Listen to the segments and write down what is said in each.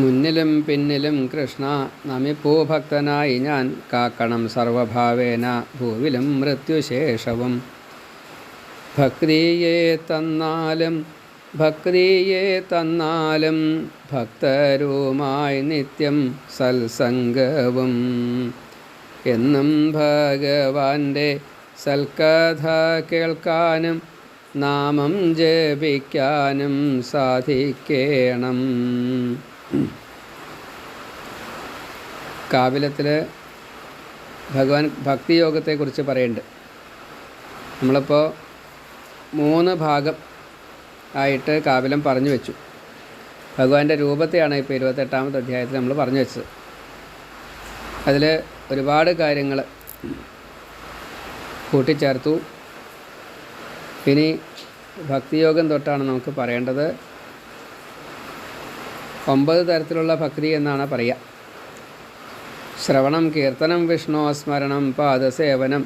മുന്നിലും പിന്നിലും കൃഷ്ണ നമിപ്പൂ ഭക്തനായി ഞാൻ കാക്കണം സർവഭാവേന ഭൂവിലും മൃത്യുശേഷവും. ഭക്തിയെ തന്നാലും ഭക്തരുമായി നിത്യം സത്സംഗവും. എന്നും ഭഗവാന്റെ സൽക്കഥ കേൾക്കാനും നാമം ജപിക്കാനും സാധിക്കണം. കാവിലത്തിൽ ഭഗവാൻ ഭക്തിയോഗത്തെക്കുറിച്ച് പറയുന്നുണ്ട്. നമ്മളിപ്പോൾ 3 ഭാഗം ആയിട്ട് കാവിലം പറഞ്ഞു വെച്ചു. ഭഗവാന്റെ രൂപത്തെയാണ് ഇപ്പോൾ 28ാമത്തെ അധ്യായത്തിൽ നമ്മൾ പറഞ്ഞു വെച്ചത്. അതിൽ ഒരുപാട് കാര്യങ്ങൾ കൂട്ടിച്ചേർത്തു. ഇനി ഭക്തിയോഗം തൊട്ടാണ് നമുക്ക് പറയേണ്ടത്. 9 തരത്തിലുള്ള ഭക്തി എന്നാണ് പറയുക. ശ്രവണം, കീർത്തനം, വിഷ്ണു സ്മരണം, പാദസേവനം,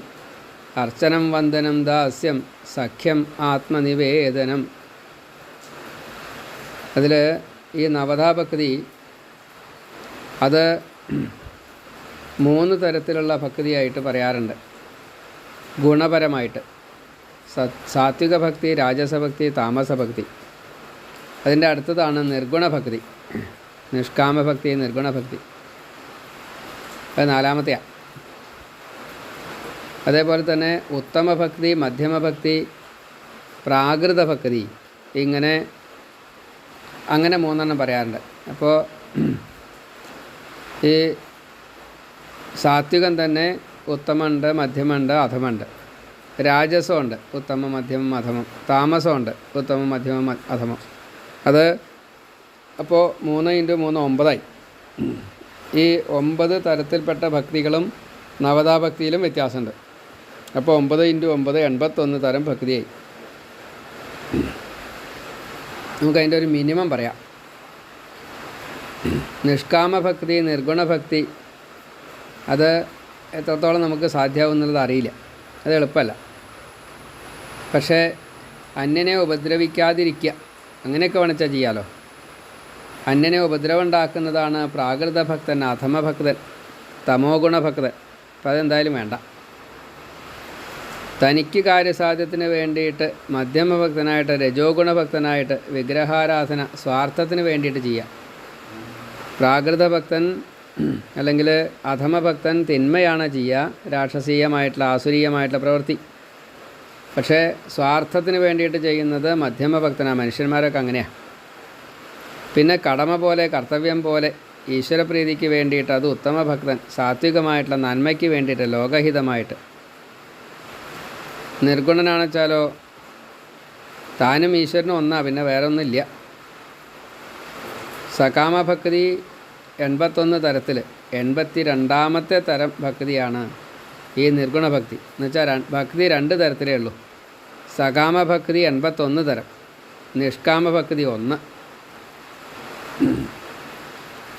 അർച്ചനം, വന്ദനം, ദാസ്യം, സഖ്യം, ആത്മനിവേദനം. അതിൽ ഈ നവധാ ഭക്തി അത് 3 തരത്തിലുള്ള ഭക്തിയായിട്ട് പറയാറുണ്ട്. ഗുണപരമായിട്ട് സാത്വിക ഭക്തി, രാജസഭക്തി, താമസഭക്തി. അതിൻ്റെ അടുത്തതാണ് നിർഗുണഭക്തി, നിഷ്കാമഭക്തി, നിർഗുണഭക്തി. അത് 4ാമത്തെയാണ്. അതേപോലെ തന്നെ ഉത്തമഭക്തി, മധ്യമഭക്തി, പ്രാകൃതഭക്തി, അങ്ങനെ 3 പറയാറുണ്ട്. അപ്പോൾ ഈ സാത്വികം തന്നെ ഉത്തമമുണ്ട്, മധ്യമമുണ്ട്, അധമുണ്ട്. രാജസമുണ്ട്, ഉത്തമം, മധ്യമം, അധമം. താമസമുണ്ട്, ഉത്തമം, മധ്യമം, അധമം. അത് അപ്പോൾ 3 × 3 9ആയി. ഈ 9 തരത്തിൽപ്പെട്ട ഭക്തികളും നവധാ ഭക്തിയിലും വ്യത്യാസമുണ്ട്. അപ്പോൾ 9 × 9 81 തരം ഭക്തിയായി. നമുക്കതിൻ്റെ ഒരു മിനിമം പറയാം. നിഷ്കാമഭക്തി, നിർഗുണഭക്തി, അത് എത്രത്തോളം നമുക്ക് സാധ്യമാവുന്നുള്ളത് അറിയില്ല. അത് എളുപ്പമല്ല. പക്ഷേ അന്യനെ ഉപദ്രവിക്കാതിരിക്കുക, അങ്ങനെയൊക്കെ വേണിച്ചാൽ ചെയ്യാമല്ലോ. അന്യനെ ഉപദ്രവം ഉണ്ടാക്കുന്നതാണ് പ്രാകൃതഭക്തൻ, അധമഭക്തൻ, തമോ ഗുണഭക്തൻ. അപ്പം അതെന്തായാലും വേണ്ട. തനിക്ക് കാര്യസാധ്യത്തിന് വേണ്ടിയിട്ട് മധ്യമഭക്തനായിട്ട്, രജോ ഗുണഭക്തനായിട്ട്, വിഗ്രഹാരാധന സ്വാർത്ഥത്തിന് വേണ്ടിയിട്ട് ചെയ്യാം. പ്രാകൃതഭക്തൻ അല്ലെങ്കിൽ അധമഭക്തൻ തിന്മയാണ് ചെയ്യുക, രാക്ഷസീയമായിട്ടുള്ള ആസുരീയമായിട്ടുള്ള പ്രവൃത്തി. പക്ഷേ സ്വാർത്ഥത്തിന് വേണ്ടിയിട്ട് ചെയ്യുന്നത് മധ്യമഭക്തനാണ്. മനുഷ്യന്മാരൊക്കെ അങ്ങനെയാണ്. പിന്നെ കടമ പോലെ, കർത്തവ്യം പോലെ ഈശ്വരപ്രീതിക്ക് വേണ്ടിയിട്ട് അത് ഉത്തമഭക്തൻ, സാത്വികമായിട്ടുള്ള നന്മയ്ക്ക് വേണ്ടിയിട്ട്, ലോകഹിതമായിട്ട്. നിർഗുണനാണെച്ചാലോ താനും ഈശ്വരനും ഒന്നാ, പിന്നെ വേറെ ഒന്നുമില്ല. സകാമഭക്തി 81 തരത്തിൽ 82ാമത്തെ തരം ഭക്തിയാണ് ഈ നിർഗുണഭക്തി. എന്നുവെച്ചാൽ ഭക്തി 2 തരത്തിലേ ഉള്ളൂ. സകാമഭക്തി 81 തരം, നിഷ്കാമഭക്തി 1.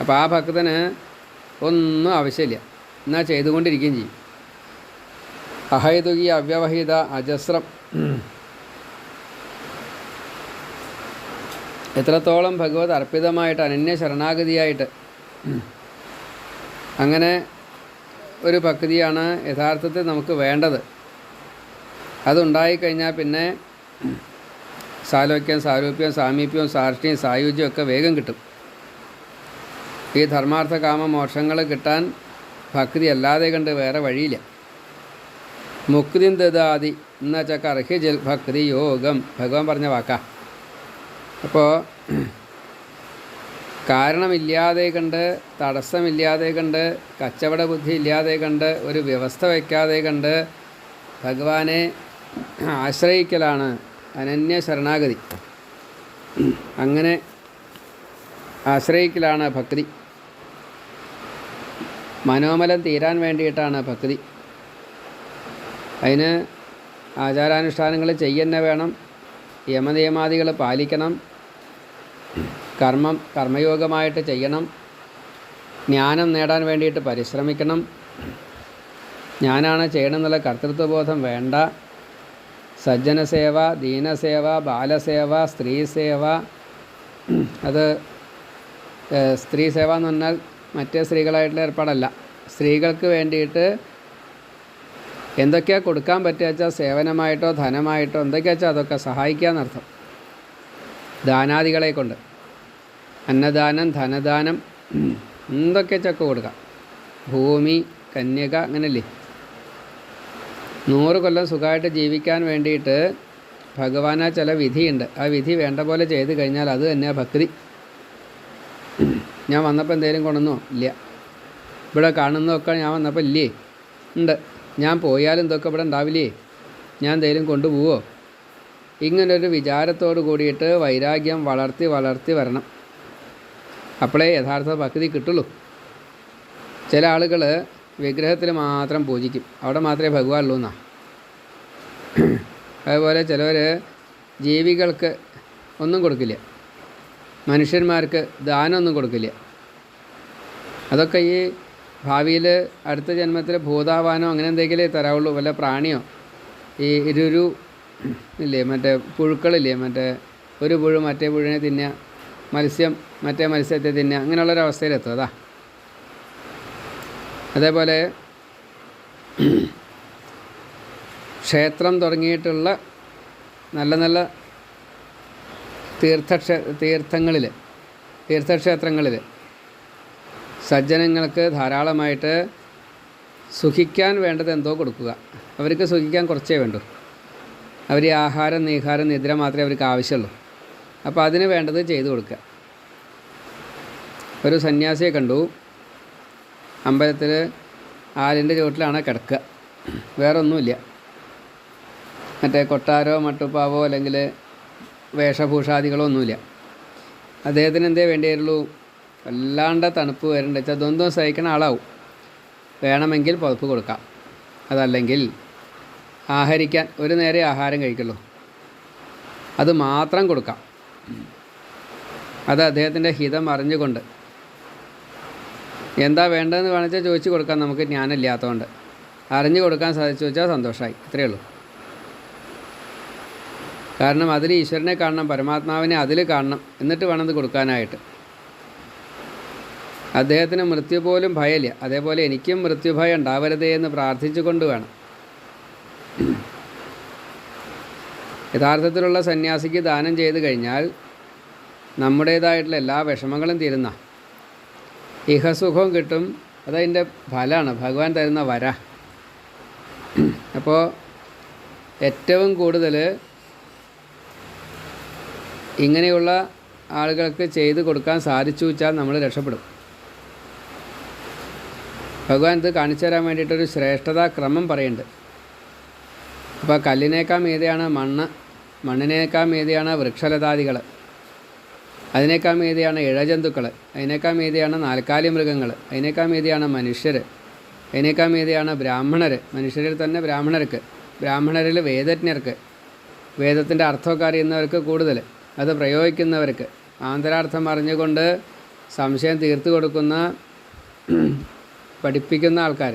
അപ്പോൾ ആ ഭക്തന് ഒന്നും ആവശ്യമില്ല, എന്നാൽ ചെയ്തുകൊണ്ടിരിക്കുകയും ചെയ്യും. അഹൈതുകി, അവ്യവഹിത, അജസ്രം. എത്രത്തോളം ഭഗവത് അർപ്പിതമായിട്ട്, അനന്യ ശരണാഗതിയായിട്ട്, അങ്ങനെ ഒരു ഭക്തിയാണ് യഥാർത്ഥത്തിൽ നമുക്ക് വേണ്ടത്. അതുണ്ടായിക്കഴിഞ്ഞാൽ പിന്നെ സാലോക്യം, സാരൂപ്യം, സാമീപ്യവും, സാർഷ്ട്യം, സായുജ്യം ഒക്കെ വേഗം കിട്ടും. ഈ ധർമാർത്ഥ കാമ മോക്ഷങ്ങൾ കിട്ടാൻ ഭക്തി അല്ലാതെ കണ്ട് വേറെ വഴിയില്ല. മുക്തി ദദാതി എന്നുവെച്ചാൽ കർഹിജൽ ഭക്തി യോഗം, ഭഗവാൻ പറഞ്ഞ വാക്കാ. അപ്പോൾ കാരണമില്ലാതെ കണ്ട്, തടസ്സമില്ലാതെ കണ്ട്, കച്ചവട ബുദ്ധി ഇല്ലാതെ കണ്ട്, ഒരു വ്യവസ്ഥ വയ്ക്കാതെ കണ്ട് ഭഗവാനെ ആശ്രയിക്കലാണ് അനന്യ ശരണാഗതി. അങ്ങനെ ആശ്രയിക്കലാണ് ഭക്തി. മനോമലം തീരാൻ വേണ്ടിയിട്ടാണ് ഭക്തി. അതിന് ആചാരാനുഷ്ഠാനങ്ങൾ ചെയ്യുന്ന വേണം, യമനിയമാദികൾ പാലിക്കണം, കർമ്മയോഗമായിട്ട് ചെയ്യണം, ജ്ഞാനം നേടാൻ വേണ്ടിയിട്ട് പരിശ്രമിക്കണം. ഞാനാണ് ചെയ്യണമെന്നുള്ള കർത്തൃത്വബോധം വേണ്ട. സജ്ജനസേവ, ദീനസേവ, ബാലസേവ, സ്ത്രീസേവ, അത് സ്ത്രീ സേവ എന്ന് പറഞ്ഞാൽ മറ്റേ സ്ത്രീകളായിട്ടുള്ള ഏർപ്പാടല്ല. സ്ത്രീകൾക്ക് വേണ്ടിയിട്ട് എന്തൊക്കെയാണ് കൊടുക്കാൻ പറ്റുക വെച്ചാൽ സേവനമായിട്ടോ ധനമായിട്ടോ എന്തൊക്കെയാ വെച്ചാൽ അതൊക്കെ സഹായിക്കുക എന്നർത്ഥം. ദാനാദികളെ കൊണ്ട് അന്നദാനം, ധനദാനം, എന്തൊക്കെ ചക്ക കൊടുക്കാം. ഭൂമി, കന്യക, അങ്ങനല്ലേ. 100 കൊല്ലം സുഖമായിട്ട് ജീവിക്കാൻ വേണ്ടിയിട്ട് ഭഗവാനാ ചില വിധിയുണ്ട്. ആ വിധി വേണ്ട പോലെ ചെയ്ത് കഴിഞ്ഞാൽ അത് തന്നെയാണ് ഭക്തി. ഞാൻ വന്നപ്പോൾ എന്തെങ്കിലും കൊണ്ടുവന്നോ? ഇല്ല. ഇവിടെ കാണുന്നതൊക്കെ ഞാൻ വന്നപ്പോൾ ഇല്ലേ? ഉണ്ട്. ഞാൻ പോയാലും ഇതൊക്കെ ഇവിടെ ഉണ്ടാവില്ലേ? ഞാൻ എന്തെങ്കിലും കൊണ്ടുപോവോ? ഇങ്ങനൊരു വിചാരത്തോട് കൂടിയിട്ട് വൈരാഗ്യം വളർത്തി വളർത്തി വരണം. അപ്പോഴേ യഥാർത്ഥ ഭക്തി കിട്ടുള്ളൂ. ചില ആളുകൾ വിഗ്രഹത്തിൽ മാത്രം പൂജിക്കും, അവിടെ മാത്രമേ ഭഗവാനുള്ളൂ എന്നാണ്. അതുപോലെ ചിലവർ ജീവികൾക്ക് ഒന്നും കൊടുക്കില്ല, മനുഷ്യന്മാർക്ക് ദാനമൊന്നും കൊടുക്കില്ല. അതൊക്കെ ഈ ഭാവിയിൽ അടുത്ത ജന്മത്തിൽ ഭൂതാവാനോ അങ്ങനെ എന്തെങ്കിലും തരാവുള്ളൂ. വല്ല പ്രാണിയോ, ഈ ഇരുരു ഇല്ലേ, മറ്റേ പുഴുക്കളില്ലേ, മറ്റേ ഒരു പുഴു മറ്റേ പുഴുവിനെ തിന്നുക, മത്സ്യം മറ്റേ മത്സ്യത്തെ തിന്നുക, അങ്ങനെയുള്ളൊരവസ്ഥയിലെത്തും. അതാ. അതേപോലെ ക്ഷേത്രം തുടങ്ങിയിട്ടുള്ള നല്ല നല്ല തീർത്ഥക്ഷേത്രങ്ങളിൽ സജ്ജനങ്ങൾക്ക് ധാരാളമായിട്ട് സുഖിക്കാൻ വേണ്ടത് എന്തോ കൊടുക്കുക. അവർക്ക് സുഖിക്കാൻ കുറച്ചേ വേണ്ടൂ. അവർ ആഹാരം, നീഹാരം, നിദ്ര മാത്രമേ അവർക്ക് ആവശ്യമുള്ളൂ. അപ്പോൾ അതിന് വേണ്ടത് ചെയ്തു കൊടുക്കുക. ഒരു സന്യാസിയെ കണ്ടു, അമ്പലത്തിൽ ആലിൻ്റെ ചുവട്ടിലാണ് കിടക്കുക, വേറെ ഒന്നുമില്ല. മറ്റേ കൊട്ടാരോ മട്ടുപ്പാവോ അല്ലെങ്കിൽ വേഷഭൂഷാദികളോ ഒന്നുമില്ല. അദ്ദേഹത്തിന് എന്തേ വേണ്ടിയുള്ളൂ? വല്ലാണ്ട് തണുപ്പ് വരേണ്ട വെച്ചാൽ ദ്വന്ദ്വം സഹിക്കുന്ന ആളാവും. വേണമെങ്കിൽ പുതപ്പ് കൊടുക്കാം, അതല്ലെങ്കിൽ ആഹരിക്കാൻ ഒരു നേരെ ആഹാരം കഴിക്കുള്ളൂ, അത് മാത്രം കൊടുക്കാം. അത് അദ്ദേഹത്തിൻ്റെ ഹിതം അറിഞ്ഞുകൊണ്ട് എന്താ വേണ്ടതെന്ന് വേണമെച്ചാൽ ചോദിച്ച് കൊടുക്കാൻ നമുക്ക് ജ്ഞാനമില്ലാത്തതുകൊണ്ട്. അറിഞ്ഞു കൊടുക്കാൻ സാധിച്ചു വെച്ചാൽ സന്തോഷമായി, ഇത്രയേ ഉള്ളൂ. കാരണം അതിൽ ഈശ്വരനെ കാണണം, പരമാത്മാവിനെ അതിൽ കാണണം, എന്നിട്ട് വേണം ഇത് കൊടുക്കാനായിട്ട്. അദ്ദേഹത്തിന് മൃത്യു പോലും ഭയമില്ല. അതേപോലെ എനിക്കും മൃത്യുഭയം ഉണ്ടാവരുതേ എന്ന് പ്രാർത്ഥിച്ചുകൊണ്ട് വേണം. യഥാർത്ഥത്തിലുള്ള സന്യാസിക്ക് ദാനം ചെയ്ത് കഴിഞ്ഞാൽ നമ്മുടേതായിട്ടുള്ള എല്ലാ വിഷമങ്ങളും തീരുന്ന ഇഹസുഖവും കിട്ടും. അതതിൻ്റെ ഫലമാണ്, ഭഗവാൻ തരുന്ന വര. അപ്പോൾ ഏറ്റവും കൂടുതൽ ഇങ്ങനെയുള്ള ആളുകൾക്ക് ചെയ്ത് കൊടുക്കാൻ സാധിച്ചു വെച്ചാൽ നമ്മൾ രക്ഷപ്പെടും. ഭഗവാൻ ഇത് കാണിച്ചു തരാൻ വേണ്ടിയിട്ടൊരു ശ്രേഷ്ഠതാ ക്രമം പറയുന്നുണ്ട്. അപ്പോൾ കല്ലിനേക്കാൾ മീതെയാണ് മണ്ണ്, മണ്ണിനേക്കാൾ മീതെയാണ് വൃക്ഷലതാദികൾ, അതിനേക്കാൾ മീതെയാണ് ഇഴജന്തുക്കൾ, അതിനേക്കാൾ മീതെയാണ് നാൽക്കാലി മൃഗങ്ങൾ, അതിനേക്കാൾ മീതെയാണ് മനുഷ്യർ, അതിനേക്കാൾ മീതെയാണ് ബ്രാഹ്മണർ. മനുഷ്യരിൽ തന്നെ ബ്രാഹ്മണർക്ക്, ബ്രാഹ്മണരിൽ വേദജ്ഞർക്ക്, വേദത്തിൻ്റെ അർത്ഥമൊക്കെ അറിയുന്നവർക്ക് കൂടുതൽ, അത് പ്രയോഗിക്കുന്നവർക്ക്, ആന്തരാർത്ഥം അറിഞ്ഞുകൊണ്ട് സംശയം തീർത്തു കൊടുക്കുന്ന പഠിപ്പിക്കുന്ന ആൾക്കാർ,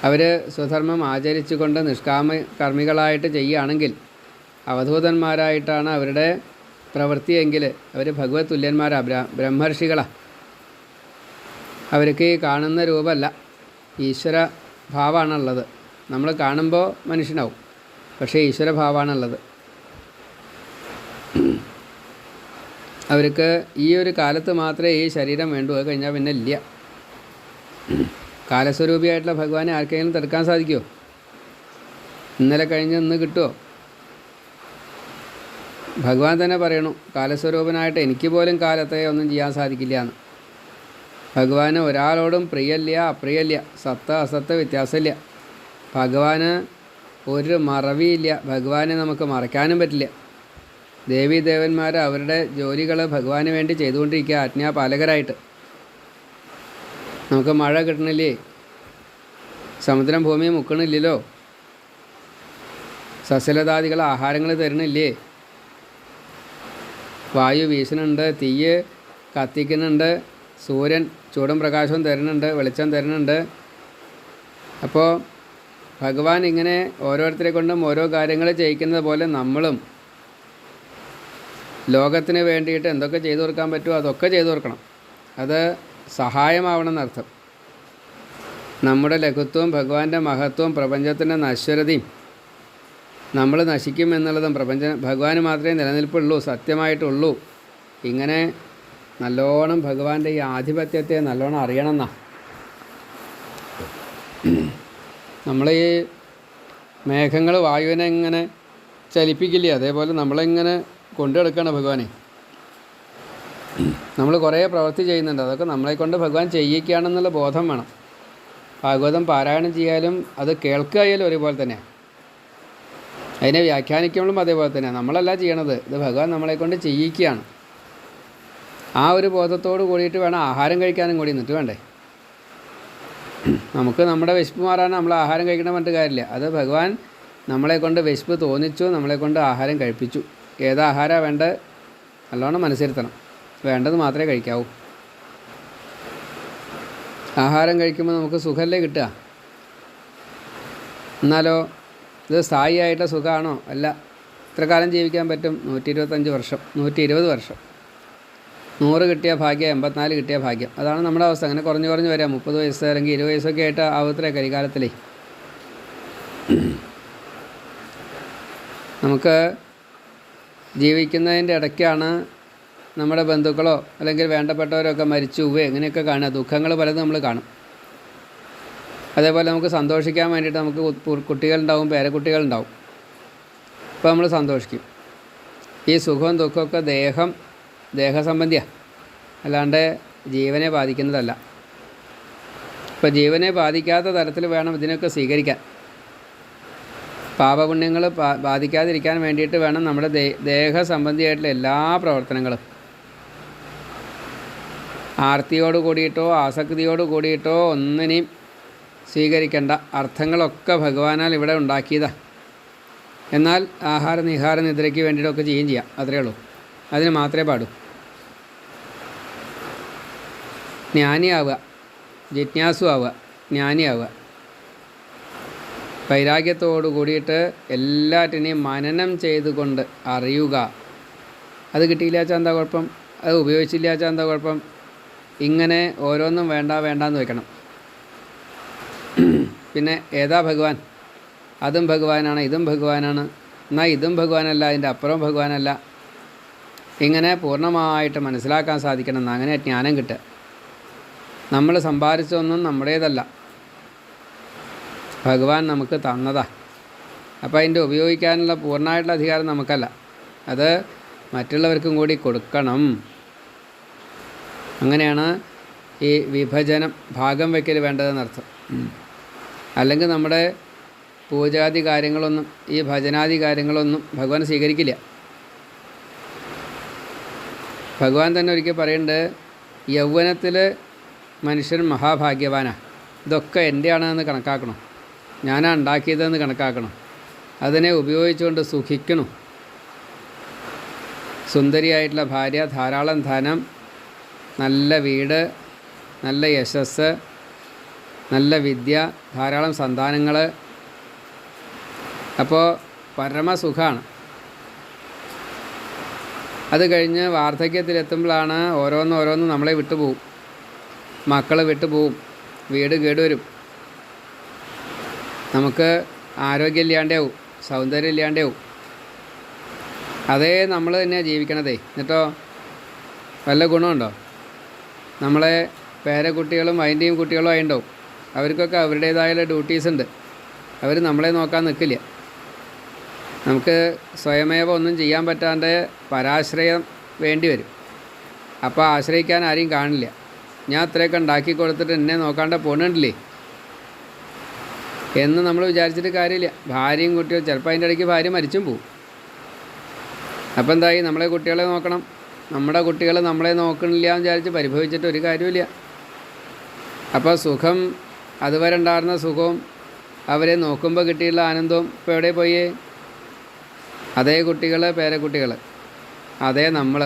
അവർ സ്വധർമ്മം ആചരിച്ചുകൊണ്ട് കർമ്മികളായിട്ട് ചെയ്യുകയാണെങ്കിൽ അവധൂതന്മാരായിട്ടാണ് അവരുടെ പ്രവൃത്തിയെങ്കിൽ അവർ ഭഗവത് തുല്യന്മാരാണ്, ബ്രഹ്മർഷികളാണ്. അവർക്ക് ഈ കാണുന്ന രൂപമല്ല, ഈശ്വര ഭാവമാണുള്ളത്. നമ്മൾ കാണുമ്പോൾ മനുഷ്യനാവും, പക്ഷേ ഈശ്വര ഭാവമാണുള്ളത്. അവർക്ക് ഈ ഒരു കാലത്ത് മാത്രമേ ഈ ശരീരം വേണ്ടൂ, അത് കഴിഞ്ഞാൽ പിന്നെ ഇല്ല. കാലസ്വരൂപിയായിട്ടുള്ള ഭഗവാനെ ആർക്കെങ്കിലും തടുക്കാൻ സാധിക്കുമോ? ഇന്നലെ കഴിഞ്ഞ് ഇന്ന് കിട്ടുമോ? ഭഗവാൻ തന്നെ പറയണു, കാലസ്വരൂപനായിട്ട് എനിക്ക് പോലും കാലത്തെ ഒന്നും ചെയ്യാൻ സാധിക്കില്ല എന്ന്. ഭഗവാന് ഒരാളോടും പ്രിയല്ല അപ്രിയല്ല, സത്ത അസത്ത് വ്യത്യാസമില്ല. ഭഗവാന് ഒരു മറവിയില്ല, ഭഗവാനെ നമുക്ക് മറയ്ക്കാനും പറ്റില്ല. ദേവീ ദേവന്മാർ അവരുടെ ജോലികൾ ഭഗവാന് വേണ്ടി ചെയ്തുകൊണ്ടിരിക്കുക, ആജ്ഞാപാലകരായിട്ട്. നമുക്ക് മഴ കിട്ടണില്ലേ? സമുദ്രം ഭൂമി മുക്കണില്ലല്ലോ? സസ്യലതാദികൾ ആഹാരങ്ങൾ തരണില്ലേ? വായു വീശുന്നുണ്ട്, തീയ് കത്തിക്കുന്നുണ്ട്, സൂര്യൻ ചൂടും പ്രകാശവും തരുന്നുണ്ട്, വെളിച്ചം തരുന്നുണ്ട്. അപ്പോൾ ഭഗവാൻ ഇങ്ങനെ ഓരോരുത്തരെ കൊണ്ടും ഓരോ കാര്യങ്ങൾ ചെയ്യിക്കുന്നത് പോലെ നമ്മളും ലോകത്തിന് വേണ്ടിയിട്ട് എന്തൊക്കെ ചെയ്തു കൊടുക്കാൻ പറ്റുമോ അതൊക്കെ ചെയ്തു കൊടുക്കണം. അത് സഹായമാവണം എന്നർത്ഥം. നമ്മുടെ ലഘുത്വവും ഭഗവാന്റെ മഹത്വവും പ്രപഞ്ചത്തിൻ്റെ നശ്വരതയും നമ്മൾ നശിക്കും എന്നുള്ളതും ഭഗവാന് മാത്രമേ നിലനിൽപ്പുള്ളൂ, സത്യമായിട്ടുള്ളൂ. ഇങ്ങനെ നല്ലോണം ഭഗവാന്റെ ഈ ആധിപത്യത്തെ നല്ലോണം അറിയണമെന്നാ. നമ്മൾ ഈ മേഘങ്ങൾ വായുവിനെ ഇങ്ങനെ ചലിപ്പിക്കില്ലേ, അതേപോലെ നമ്മളിങ്ങനെ കൊണ്ടുനടക്കുകയാണ് ഭഗവാനെ. നമ്മൾ കുറേ പ്രവൃത്തി ചെയ്യുന്നുണ്ട്, അതൊക്കെ നമ്മളെക്കൊണ്ട് ഭഗവാൻ ചെയ്യിക്കുകയാണെന്നുള്ള ബോധം വേണം. ഭാഗവതം പാരായണം ചെയ്യാലും അത് കേൾക്കുകയാലും ഒരുപോലെ തന്നെ, അതിനെ വ്യാഖ്യാനിക്കുമ്പോഴും അതേപോലെ തന്നെ. നമ്മളല്ല ചെയ്യണത്, ഇത് ഭഗവാൻ നമ്മളെക്കൊണ്ട് ചെയ്യിക്കുകയാണ്. ആ ഒരു ബോധത്തോട് കൂടിയിട്ട് വേണം ആഹാരം കഴിക്കാനും കൂടി നിന്നിട്ട് വേണ്ടേ. നമുക്ക് നമ്മുടെ വിശപ്പ് മാറാൻ നമ്മൾ ആഹാരം കഴിക്കണം പറഞ്ഞിട്ട് കാര്യമില്ല. അത് ഭഗവാൻ നമ്മളെക്കൊണ്ട് വിശപ്പ് തോന്നിച്ചു, നമ്മളെക്കൊണ്ട് ആഹാരം കഴിപ്പിച്ചു. ഏതാ ആഹാരമാണ് വേണ്ടത് നല്ലോണം മനസ്സിരുത്തണം, വേണ്ടത് മാത്രമേ കഴിക്കാവൂ. ആഹാരം കഴിക്കുമ്പോൾ നമുക്ക് സുഖമല്ലേ കിട്ടുക. എന്നാലോ ഇത് സ്ഥായിയായിട്ടുള്ള സുഖമാണോ? അല്ല. ഇത്ര കാലം ജീവിക്കാൻ പറ്റും? 125 വർഷം, 120 വർഷം. 100 കിട്ടിയ ഭാഗ്യം, 84 കിട്ടിയ ഭാഗ്യം. അതാണ് നമ്മുടെ അവസ്ഥ. അങ്ങനെ കുറഞ്ഞ് കുറഞ്ഞ് വരാം. 30 വയസ്സ് അല്ലെങ്കിൽ 20 വയസ്സൊക്കെ ആയിട്ട് ആവത്രേ കരികാലത്തിലേ. നമുക്ക് ജീവിക്കുന്നതിൻ്റെ ഇടയ്ക്കാണ് നമ്മുടെ ബന്ധുക്കളോ അല്ലെങ്കിൽ വേണ്ടപ്പെട്ടവരൊക്കെ മരിച്ചു പോവുക, എങ്ങനെയൊക്കെ കാണുക. ദുഃഖങ്ങൾ പലതും നമ്മൾ കാണും. അതേപോലെ നമുക്ക് സന്തോഷിക്കാൻ വേണ്ടിയിട്ട് നമുക്ക് കുട്ടികളുണ്ടാവും, പേരക്കുട്ടികളുണ്ടാവും. അപ്പോൾ നമ്മൾ സന്തോഷിക്കും. ഈ സുഖവും ദുഃഖമൊക്കെ ദേഹസംബന്ധിയാണ്, അല്ലാണ്ട് ജീവനെ ബാധിക്കുന്നതല്ല. ഇപ്പോൾ ജീവനെ ബാധിക്കാത്ത തരത്തിൽ വേണം ഇതിനൊക്കെ സ്വീകരിക്കാൻ. പാപപുണ്യങ്ങൾ ബാധിക്കാതിരിക്കാൻ വേണ്ടിയിട്ട് വേണം നമ്മുടെ ദേഹസംബന്ധിയായിട്ടുള്ള എല്ലാ പ്രവർത്തനങ്ങളും. ആർത്തിയോട് കൂടിയിട്ടോ ആസക്തിയോട് കൂടിയിട്ടോ ഒന്നിനെയും സ്വീകരിക്കേണ്ട. അർത്ഥങ്ങളൊക്കെ ഭഗവാനാൽ ഇവിടെ ഉണ്ടാക്കിയതാണ്. എന്നാൽ ആഹാര നിഹാര നിദ്രയ്ക്ക് വേണ്ടിയിട്ടൊക്കെ ചെയ്യാം, അത്രയേ ഉള്ളൂ. അതിന് മാത്രമേ പാടൂ. ജ്ഞാനിയാവുക, ജിജ്ഞാസു ആവുക, ജ്ഞാനിയാവുക. വൈരാഗ്യത്തോടു കൂടിയിട്ട് എല്ലാറ്റിനെയും മനനം ചെയ്തുകൊണ്ട് അറിയുക. അത് കിട്ടിയില്ല വെച്ചാൽ എന്താ കുഴപ്പം? അത് ഉപയോഗിച്ചില്ല വെച്ചാൽ എന്താ കുഴപ്പം? ഇങ്ങനെ ഓരോന്നും വേണ്ടാന്ന് വെക്കണം. പിന്നെ ഏതാ ഭഗവാൻ? അതും ഭഗവാനാണ്, ഇതും ഭഗവാനാണ്. എന്നാൽ ഇതും ഭഗവാനല്ല, അതിൻ്റെ അപ്പുറം ഭഗവാനല്ല. ഇങ്ങനെ പൂർണ്ണമായിട്ട് മനസ്സിലാക്കാൻ സാധിക്കണം. അങ്ങനെ ജ്ഞാനം കിട്ടുക. നമ്മൾ സമ്പാദിച്ചൊന്നും നമ്മുടേതല്ല, ഭഗവാൻ നമുക്ക് തന്നതാ. അപ്പോൾ അതിൻ്റെ ഉപയോഗിക്കാനുള്ള പൂർണ്ണമായിട്ടുള്ള അധികാരം നമുക്കല്ല, അത് മറ്റുള്ളവർക്കും കൂടി കൊടുക്കണം. അങ്ങനെയാണ് ഈ വിഭജനം, ഭാഗം വയ്ക്കൽ വേണ്ടതെന്നർത്ഥം. അല്ലെങ്കിൽ നമ്മുടെ പൂജാതി കാര്യങ്ങളൊന്നും, ഈ ഭജനാദി കാര്യങ്ങളൊന്നും ഭഗവാൻ സ്വീകരിക്കില്ല. ഭഗവാൻ തന്നെ ഒരിക്കൽ പറയുന്നുണ്ട്, യൗവനത്തിൽ മനുഷ്യൻ മഹാഭാഗ്യവാനാണ്. ഇതൊക്കെ എൻ്റെയാണെന്ന് കണക്കാക്കണം, ഞാനാണ് ഉണ്ടാക്കിയതെന്ന് കണക്കാക്കണം. അതിനെ ഉപയോഗിച്ചുകൊണ്ട് സുഖിക്കണം. സുന്ദരിയായിട്ടുള്ള ഭാര്യ, ധാരാളം ധനം, നല്ല വീട്, നല്ല യശസ്സ്, നല്ല വിദ്യ, ധാരാളം സന്താനങ്ങൾ. അപ്പോൾ പരമസുഖമാണ്. അത് കഴിഞ്ഞ് വാർദ്ധക്യത്തിലെത്തുമ്പോഴാണ് ഓരോന്നോരോന്ന് നമ്മളെ വിട്ടുപോകും. മക്കൾ വിട്ടുപോകും, വീട് കേടുവരും, നമുക്ക് ആരോഗ്യമില്ലാണ്ടാവും, സൗന്ദര്യം ഇല്ലാണ്ടാവും. അതേ നമ്മൾ തന്നെയാണ് ജീവിക്കണതേ. എന്നിട്ടോ വല്ല ഗുണമുണ്ടോ? നമ്മളെ പേരക്കുട്ടികളും അതിൻ്റെയും കുട്ടികളും ആയിട്ടുണ്ടാവും. അവർക്കൊക്കെ അവരുടേതായ ഡ്യൂട്ടീസ് ഉണ്ട്. അവർ നമ്മളെ നോക്കാൻ നിൽക്കില്ല. നമുക്ക് സ്വയമേവ ഒന്നും ചെയ്യാൻ പറ്റാണ്ട് പരാശ്രയം വേണ്ടി വരും. അപ്പോൾ ആശ്രയിക്കാൻ ആരെയും കാണില്ല. ഞാൻ അത്രയൊക്കെ ഉണ്ടാക്കി കൊടുത്തിട്ട് എന്നെ നോക്കാണ്ട് പോകണില്ലേ എന്ന് നമ്മൾ വിചാരിച്ചിട്ട് കാര്യമില്ല. ഭാര്യയും കുട്ടികളും, ചിലപ്പോൾ അതിൻ്റെ ഇടയ്ക്ക് ഭാര്യ മരിച്ചും പോവും. അപ്പോൾ എന്തായി? നമ്മളെ കുട്ടികളെ നോക്കണം. നമ്മുടെ കുട്ടികൾ നമ്മളെ നോക്കണില്ല എന്ന് വിചാരിച്ച് പരിഭവിച്ചിട്ട് ഒരു കാര്യമില്ല. അപ്പോൾ സുഖം, അതുവരെ ഉണ്ടായിരുന്ന സുഖവും അവരെ നോക്കുമ്പോൾ കിട്ടിയുള്ള ആനന്ദവും ഇപ്പോൾ എവിടെ പോയേ? അതേ കുട്ടികൾ, പേരക്കുട്ടികൾ, അതേ നമ്മൾ,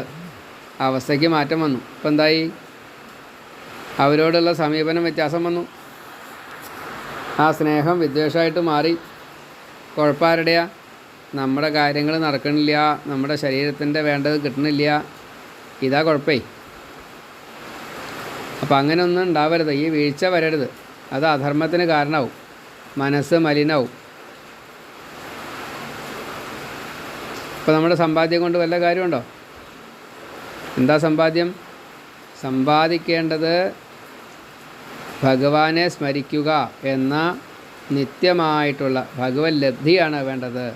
അവസ്ഥയ്ക്ക് മാറ്റം വന്നു. ഇപ്പം എന്തായി? അവരോടുള്ള സമീപനം വ്യത്യാസം വന്നു. ആ സ്നേഹം വിദ്വേഷമായിട്ട് മാറി. കുഴപ്പമാരുടെയാ? നമ്മുടെ കാര്യങ്ങൾ നടക്കണില്ല, നമ്മുടെ ശരീരത്തിൻ്റെ വേണ്ടത് കിട്ടണില്ല, ഇതാ കുഴപ്പമേ. അപ്പം അങ്ങനെ ഒന്നും ഉണ്ടാവരുത്, ഈ വീഴ്ച വരരുത്. അത് അധർമ്മത്തിന് കാരണമാവും, മനസ്സ് മലിനാവും. ഇപ്പോൾ നമ്മുടെ സമ്പാദ്യം കൊണ്ട് വല്ല കാര്യമുണ്ടോ? എന്താ സമ്പാദ്യം? സമ്പാദിക്കേണ്ടത് ഭഗവാനെ സ്മരിക്കുക എന്ന നിത്യമായിട്ടുള്ള ഭഗവത് ലബ്ധിയാണ് വേണ്ടത്.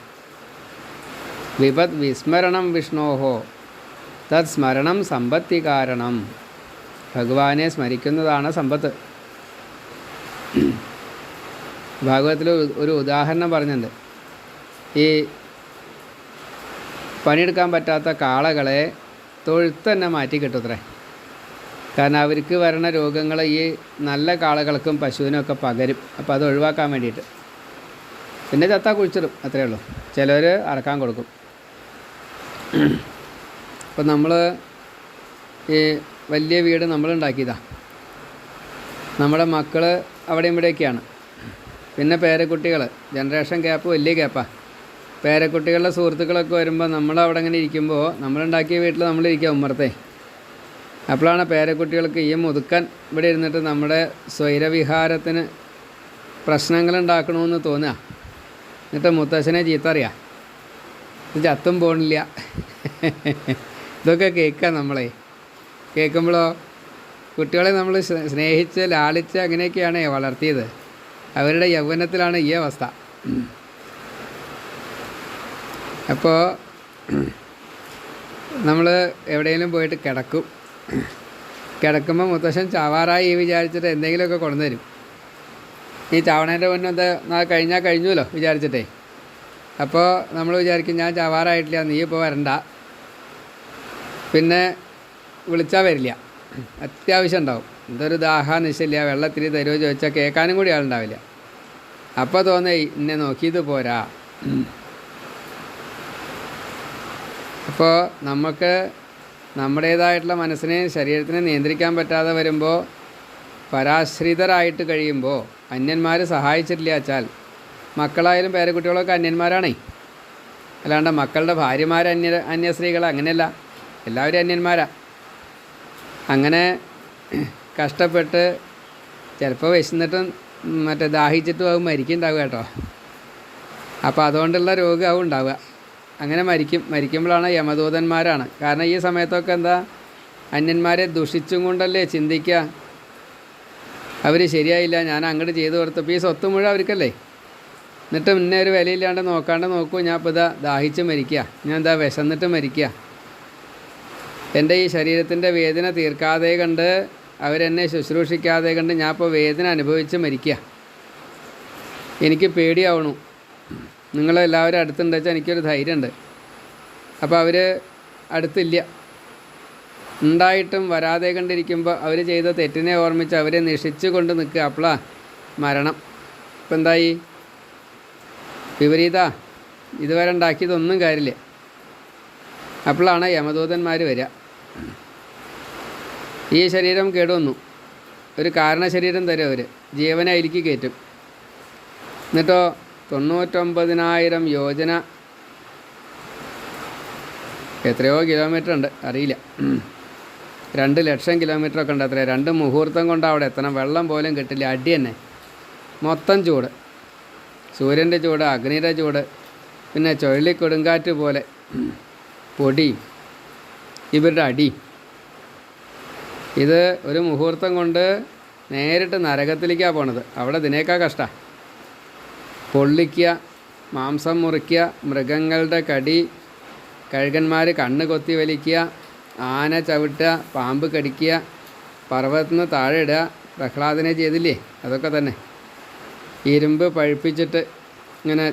വിപത് വിസ്മരണം വിഷ്ണോഹോ തത് സ്മരണം സമ്പത്തി കാരണം. ഭഗവാനെ സ്മരിക്കുന്നതാണ് സമ്പത്ത്. ഭാഗവതത്തിൽ ഒരു ഉദാഹരണം പറഞ്ഞിട്ടുണ്ട്. ഈ പണിയെടുക്കാൻ പറ്റാത്ത കാളകളെ തൊഴുത്ത് തന്നെ മാറ്റി കിട്ടുത്രേ. കാരണം അവർക്ക് വരുന്ന രോഗങ്ങൾ ഈ നല്ല കാളകൾക്കും പശുവിനൊക്കെ പകരും. അപ്പോൾ അത് ഒഴിവാക്കാൻ വേണ്ടിയിട്ട് പിന്നെ ചത്താ കുഴിച്ചിടും, അത്രയേ ഉള്ളൂ. ചിലർ അറക്കാൻ കൊടുക്കും. അപ്പോൾ നമ്മൾ ഈ വലിയ വീട് നമ്മളുണ്ടാക്കിയതാണ്. നമ്മുടെ മക്കൾ അവിടെയും ഇവിടെയൊക്കെയാണ്. പിന്നെ പേരക്കുട്ടികൾ, ജനറേഷൻ ഗ്യാപ്പ് വലിയ ഗ്യാപ്പാണ്. പേരക്കുട്ടികളുടെ സുഹൃത്തുക്കളൊക്കെ വരുമ്പോൾ നമ്മളവിടെ ഇങ്ങനെ ഇരിക്കുമ്പോൾ, നമ്മളുണ്ടാക്കിയ വീട്ടിൽ നമ്മളിരിക്കുക ഉമ്മറത്തെ. അപ്പോഴാണ് പേരക്കുട്ടികൾക്ക് ഈ മുതുക്കൻ ഇവിടെ ഇരുന്നിട്ട് നമ്മുടെ സ്വൈരവിഹാരത്തിന് പ്രശ്നങ്ങളുണ്ടാക്കണമെന്ന് തോന്നുക. എന്നിട്ട് മുത്തശ്ശനെ ചീത്ത അറിയാം, ഇത് ചത്തും പോകണില്ല. ഇതൊക്കെ കേൾക്കുക. നമ്മളെ കേൾക്കുമ്പോഴോ കുട്ടികളെ നമ്മൾ സ്നേഹിച്ച് ലാളിച്ച് അങ്ങനെയൊക്കെയാണ് വളർത്തിയത്. അവരുടെ യൗവനത്തിലാണ് ഈ അവസ്ഥ. അപ്പോൾ നമ്മൾ എവിടെയെങ്കിലും പോയിട്ട് കിടക്കുമ്പോൾ മുത്തശ്ശൻ ചാവാറായി വിചാരിച്ചിട്ട് എന്തെങ്കിലുമൊക്കെ കൊണ്ടുതരും. ഈ ചാവണേൻ്റെ മുന്നേ എന്താ കഴിഞ്ഞാൽ കഴിഞ്ഞുമല്ലോ വിചാരിച്ചിട്ടേ. അപ്പോൾ നമ്മൾ വിചാരിക്കും ഞാൻ ചാവാറായിട്ടില്ല, നീ ഇപ്പോൾ വരണ്ട. പിന്നെ വിളിച്ചാൽ വരില്ല, അത്യാവശ്യം ഉണ്ടാവും. എന്തൊരു ദാഹാനിശയില്ല, വെള്ളത്തിരി തരുമോ ചോദിച്ചാൽ കേൾക്കാനും കൂടി ആളുണ്ടാവില്ല. അപ്പോൾ തോന്നേ എന്നെ നോക്കിയത് പോരാ. അപ്പോൾ നമുക്ക് നമ്മുടേതായിട്ടുള്ള മനസ്സിനെ ശരീരത്തിനെ നിയന്ത്രിക്കാൻ പറ്റാതെ വരുമ്പോൾ, പരാശ്രിതരായിട്ട് കഴിയുമ്പോൾ, അന്യന്മാർ സഹായിച്ചിട്ടില്ല വെച്ചാൽ, മക്കളായാലും പേരക്കുട്ടികളൊക്കെ അന്യന്മാരാണേ. അല്ലാണ്ട് മക്കളുടെ ഭാര്യമാർ അന്യ സ്ത്രീകൾ അങ്ങനെയല്ല, എല്ലാവരും അന്യന്മാരാ. അങ്ങനെ കഷ്ടപ്പെട്ട് ചിലപ്പോൾ വിശന്നിട്ടും മറ്റേ ദാഹിച്ചിട്ടും ആവും മരിക്കുന്നുണ്ടാവുക കേട്ടോ. അപ്പോൾ അതുകൊണ്ടുള്ള രോഗമാവും ഉണ്ടാവുക. അങ്ങനെ മരിക്കുമ്പോഴാണ് യമദൂതന്മാരാണ്. കാരണം ഈ സമയത്തൊക്കെ എന്താ, അന്യന്മാരെ ദുഷിച്ചും കൊണ്ടല്ലേ ചിന്തിക്കുക. അവർ ശരിയായില്ല, ഞാൻ അങ്ങോട്ട് ചെയ്തു കൊടുത്തപ്പോൾ ഈ സ്വത്ത് മുഴുവൻ അവർക്കല്ലേ. എന്നിട്ട് മുന്നേ ഒരു വിലയില്ലാണ്ട് നോക്കൂ, ഞാൻ ഇപ്പോൾ ഇതാ ദാഹിച്ച് മരിക്കുക, ഞാൻ എന്താ വിശന്നിട്ട് മരിക്കുക. എൻ്റെ ഈ ശരീരത്തിൻ്റെ വേദന തീർക്കാതെ കണ്ട്, അവരെന്നെ ശുശ്രൂഷിക്കാതെ കണ്ട് ഞാൻ ഇപ്പോൾ വേദന അനുഭവിച്ച് മരിക്കുക. എനിക്ക് പേടിയാവണു. നിങ്ങളെല്ലാവരും അടുത്തുണ്ട് വെച്ചാൽ എനിക്കൊരു ധൈര്യമുണ്ട്. അപ്പോൾ അവർ അടുത്തില്ല. ഉണ്ടായിട്ടും വരാതെ കണ്ടിരിക്കുമ്പോൾ അവർ ചെയ്ത തെറ്റിനെ ഓർമ്മിച്ച് അവരെ നിഷിച്ച് കൊണ്ട് നിൽക്കുക. അപ്പോളാ മരണം. ഇപ്പം എന്തായി? വിപരീത. ഇതുവരെ ഉണ്ടാക്കിയതൊന്നും കാര്യമില്ല. അപ്പോഴാണ് യമദൂതന്മാർ വരിക. ഈ ശരീരം കേടുവന്നു, ഒരു കാരണശരീരം തരും അവർ, ജീവനായിരിക്കും കയറ്റും. എന്നിട്ടോ 99,000 യോജന, എത്രയോ കിലോമീറ്റർ ഉണ്ട് അറിയില്ല, 2,00,000 കിലോമീറ്ററൊക്കെ ഉണ്ട് അത്രേ. 2 മുഹൂർത്തം കൊണ്ട് അവിടെ എത്തണം. വെള്ളം പോലും കിട്ടില്ല, അടി തന്നെ. മൊത്തം ചൂട്, സൂര്യൻ്റെ ചൂട്, അഗ്നിയുടെ ചൂട്, പിന്നെ ചുഴലിക്കൊടുങ്കാറ്റ് പോലെ പൊടി, ഇവരുടെ അടി. ഇത് ഒരു മുഹൂർത്തം കൊണ്ട് നേരിട്ട് നരകത്തിലേക്കാണ് പോണത്. അവിടെ ഇതിനേക്കാൾ കഷ്ടമാണ്. പൊള്ളിക്കുക, മാംസം മുറിക്കുക, മൃഗങ്ങളുടെ കടി, കഴുകന്മാർ കണ്ണ് കൊത്തി വലിക്കുക, ആന ചവിട്ടുക, പാമ്പ് കടിക്കുക, പർവ്വതത്തിൽ നിന്ന് താഴെ ഇടുക. പ്രഹ്ലാദനെ ചെയ്തില്ലേ, അതൊക്കെ തന്നെ. ഇരുമ്പ് പഴുപ്പിച്ചിട്ട് ഇങ്ങനെ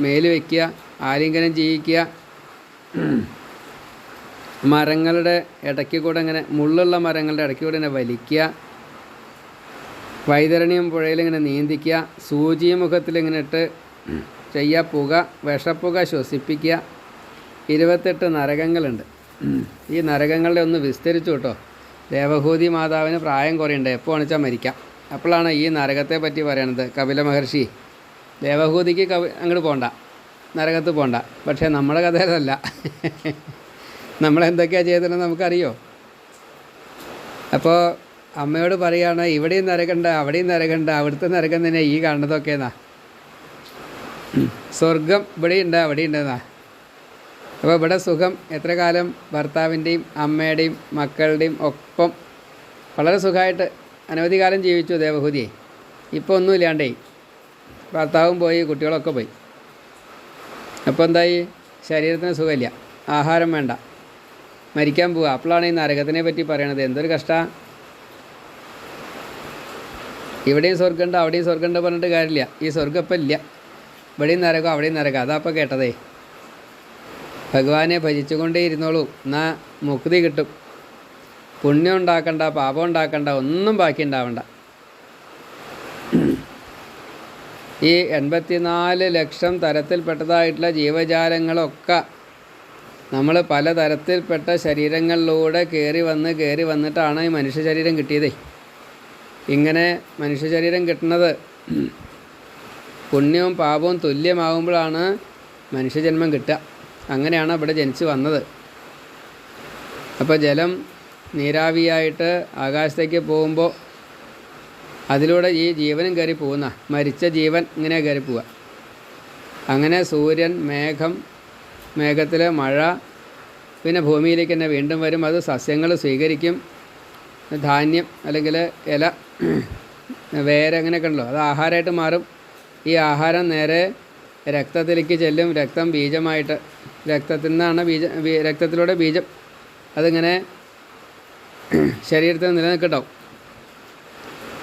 മേല് വയ്ക്കുക, ആലിംഗനം ചെയ്യിക്കുക, മരങ്ങളുടെ ഇടയ്ക്ക് കൂടെ ഇങ്ങനെ, മുള്ളുള്ള മരങ്ങളുടെ ഇടയ്ക്ക് കൂടെ ഇങ്ങനെ വലിക്കുക, വൈതരണിയും പുഴയിലിങ്ങനെ നീന്തിക്കുക, സൂചി മുഖത്തിലിങ്ങനെ ഇട്ട് ചെയ്യുക, പുക, വിഷപ്പുക ശ്വസിപ്പിക്കുക. 28 നരകങ്ങളുണ്ട്. ഈ നരകങ്ങളുടെ ഒന്ന് വിസ്തരിച്ചു കേട്ടോ. ദേവഹൂതി മാതാവിന് പ്രായം കുറയുണ്ട്, എപ്പോൾ വേണിച്ചാൽ മരിക്കാം. അപ്പോഴാണ് ഈ നരകത്തെ പറ്റി പറയണത് കപില മഹർഷി. ദേവഹൂതിക്ക് അങ്ങോട്ട് പോകണ്ട, നരകത്ത് പോകണ്ട. പക്ഷേ നമ്മുടെ കഥയിലല്ല. നമ്മളെന്തൊക്കെയാണ് ചെയ്തതെന്ന് നമുക്കറിയോ. അപ്പോൾ അമ്മയോട് പറയുകയാണ്, ഇവിടെയും നരകണ്ട അവിടെയും നരകണ്ട, അവിടുത്തെ നരകം തന്നെ ഈ കാണുന്നതൊക്കെ എന്നാ. സ്വർഗം ഇവിടെയുണ്ട് അവിടെയുണ്ടെന്നാ. അപ്പോൾ ഇവിടെ സുഖം എത്ര കാലം ഭർത്താവിൻ്റെയും അമ്മയുടെയും മക്കളുടെയും ഒപ്പം വളരെ സുഖമായിട്ട് അനവധി കാലം ജീവിച്ചു ദേവഹൂതിയെ. ഇപ്പോൾ ഒന്നുമില്ലാണ്ടേ, ഭർത്താവും പോയി, കുട്ടികളൊക്കെ പോയി. അപ്പോൾ എന്തായി? ശരീരത്തിന് സുഖമില്ല, ആഹാരം വേണ്ട, മരിക്കാൻ പോവുക. അപ്പോഴാണ് ഈ നരകത്തിനെ പറ്റി പറയണത്. എന്തൊരു കഷ്ടമാണ്. ഇവിടെയും സ്വർഗ്ഗമുണ്ട് അവിടെയും സ്വർഗ്ഗമുണ്ട് പറഞ്ഞിട്ട് കാര്യമില്ല. ഈ സ്വർഗ്ഗം ഇപ്പം ഇല്ല. ഇവിടെയും നരകം അവിടെയും നരകം. അതാ അപ്പോൾ കേട്ടതേ. ഭഗവാനെ ഭജിച്ചുകൊണ്ടേ ഇരുന്നോളൂ, എന്നാൽ മുക്തി കിട്ടും. പുണ്യം ഉണ്ടാക്കണ്ട, പാപം ഉണ്ടാക്കണ്ട, ഒന്നും ബാക്കി ഉണ്ടാവണ്ട. ഈ 84 ലക്ഷം തരത്തിൽപ്പെട്ടതായിട്ടുള്ള ജീവജാലങ്ങളൊക്കെ നമ്മൾ പല തരത്തിൽപ്പെട്ട ശരീരങ്ങളിലൂടെ കയറി വന്നിട്ടാണ് ഈ മനുഷ്യ ശരീരം കിട്ടിയതേ. ഇങ്ങനെ മനുഷ്യ ശരീരം കിട്ടുന്നത് പുണ്യവും പാപവും തുല്യമാകുമ്പോഴാണ് മനുഷ്യജന്മം കിട്ടുക. അങ്ങനെയാണ് ഇവിടെ ജനിച്ച് വന്നത്. അപ്പോൾ ജലം നീരാവിയായിട്ട് ആകാശത്തേക്ക് പോകുമ്പോൾ അതിലൂടെ ഈ ജീവനും കയറി പോകുന്ന, മരിച്ച ജീവൻ ഇങ്ങനെ കയറി പോവുക. അങ്ങനെ സൂര്യൻ, മേഘത്തിൽ മഴ, പിന്നെ ഭൂമിയിലേക്ക് തന്നെ വീണ്ടും വരും. അത് സസ്യങ്ങൾ സ്വീകരിക്കും. ധാന്യം അല്ലെങ്കിൽ ഇല, വേര് അങ്ങനെയൊക്കെ ഉണ്ടല്ലോ, അത് ആഹാരമായിട്ട് മാറും. ഈ ആഹാരം നേരെ രക്തത്തിലേക്ക് ചെല്ലും. രക്തം ബീജമായിട്ട്, രക്തത്തിൽ നിന്നാണ് രക്തത്തിലൂടെ ബീജം അതിങ്ങനെ ശരീരത്തിൽ നിലനിൽക്കണ്ടാവും.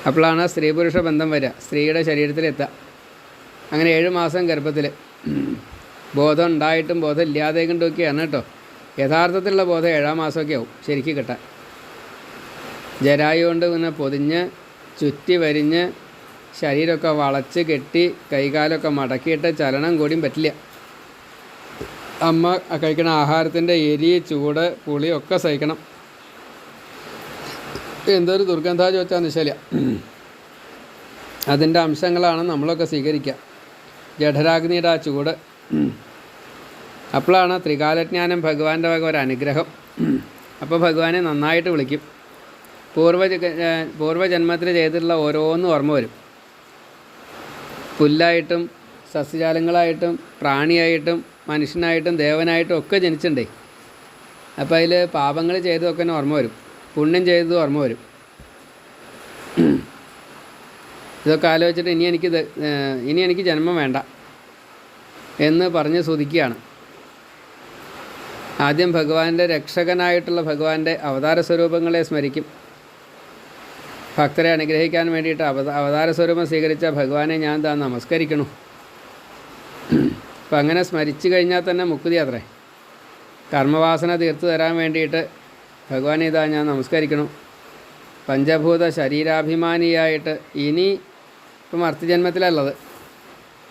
അപ്പോഴാണ് സ്ത്രീ പുരുഷ ബന്ധം വരിക, സ്ത്രീയുടെ ശരീരത്തിലെത്തുക. അങ്ങനെ 7 മാസം ഗർഭത്തിൽ ബോധം ഉണ്ടായിട്ടും ബോധം ഇല്ലാതെ കൊണ്ടൊക്കെയാണ് കേട്ടോ. യഥാർത്ഥത്തിലുള്ള ബോധം 7-ാം മാസമൊക്കെ ആവും ശരിക്കും കിട്ടാൻ. ജരായു കൊണ്ട് ഇങ്ങനെ പൊതിഞ്ഞ് ചുറ്റി വരിഞ്ഞ് ശരീരമൊക്കെ വളച്ച് കെട്ടി കൈകാലൊക്കെ മടക്കിയിട്ട് ചലനം കൂടിയും പറ്റില്ല. അമ്മ കഴിക്കുന്ന ആഹാരത്തിൻ്റെ എരി, ചൂട്, പുളി ഒക്കെ സഹിക്കണം. എന്തൊരു ദുർഗന്ധ ചോദിച്ചാൽ നിശാല. അതിൻ്റെ അംശങ്ങളാണ് നമ്മളൊക്കെ സ്വീകരിക്കുക. ജഠരാഗ്നിയുടെ ആ ചൂട്. അപ്പോഴാണ് ത്രികാലജ്ഞാനം ഭഗവാന്റെ വക ഒരു അനുഗ്രഹം. അപ്പോൾ ഭഗവാനെ നന്നായിട്ട് വിളിക്കും. പൂർവ്വജന്മത്തിൽ ചെയ്തിട്ടുള്ള ഓരോന്നും ഓർമ്മ വരും. പുല്ലായിട്ടും സസ്യജാലങ്ങളായിട്ടും പ്രാണിയായിട്ടും മനുഷ്യനായിട്ടും ദേവനായിട്ടും ഒക്കെ ജനിച്ചിട്ടുണ്ടേ. അപ്പോൾ അതിൽ പാപങ്ങൾ ചെയ്തതൊക്കെ തന്നെ ഓർമ്മ വരും, പുണ്യം ചെയ്തതും ഓർമ്മ വരും. ഇതൊക്കെ ആലോചിച്ചിട്ട് ഇനി എനിക്ക് ജന്മം വേണ്ട എന്ന് പറഞ്ഞ് സ്തുതിക്കുകയാണ്. ആദ്യം ഭഗവാന്റെ രക്ഷകനായിട്ടുള്ള ഭഗവാന്റെ അവതാര സ്വരൂപങ്ങളെ സ്മരിക്കും. ഭക്തരെ അനുഗ്രഹിക്കാൻ വേണ്ടിയിട്ട് അവതാര സ്വരൂപം സ്വീകരിച്ച ഭഗവാനെ ഞാൻ നമസ്കരിക്കണു. അപ്പം അങ്ങനെ സ്മരിച്ചു കഴിഞ്ഞാൽ തന്നെ മുക്തി അത്രേ. കർമ്മവാസന തീർത്തു തരാൻ വേണ്ടിയിട്ട് ഭഗവാനെ ഞാൻ നമസ്കരിക്കണം. പഞ്ചഭൂത ശരീരാഭിമാനിയായിട്ട് ഇനി ഇപ്പം മർത്യജന്മത്തിലുള്ളത്,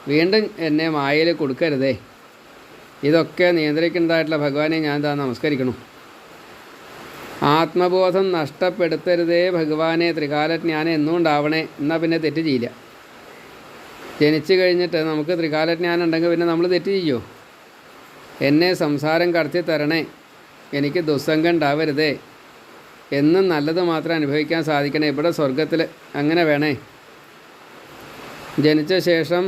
വീണ്ടും എന്നെ മായയിൽ കൊടുക്കരുതേ. ഇതൊക്കെ നിയന്ത്രിക്കുന്നതായിട്ടുള്ള ഭഗവാനെ ഞാൻ നമസ്കരിക്കണം. ആത്മബോധം നഷ്ടപ്പെടുത്തരുതേ ഭഗവാനെ, ത്രികാലജ്ഞാനം എന്നും ഉണ്ടാവണേ. എന്നാൽ പിന്നെ തെറ്റ് ചെയ്യില്ല. ജനിച്ചു കഴിഞ്ഞിട്ട് നമുക്ക് ത്രികാലജ്ഞാനം ഉണ്ടെങ്കിൽ പിന്നെ നമ്മൾ തെറ്റ് ചെയ്യുമോ? എന്നെ സംസാരം കടത്തി തരണേ, എനിക്ക് ദുസ്സംഗം ഉണ്ടാവരുതേ, എന്നും നല്ലത് മാത്രം അനുഭവിക്കാൻ സാധിക്കണേ. ഇവിടെ സ്വർഗത്തിൽ അങ്ങനെ വേണേ. ജനിച്ച ശേഷം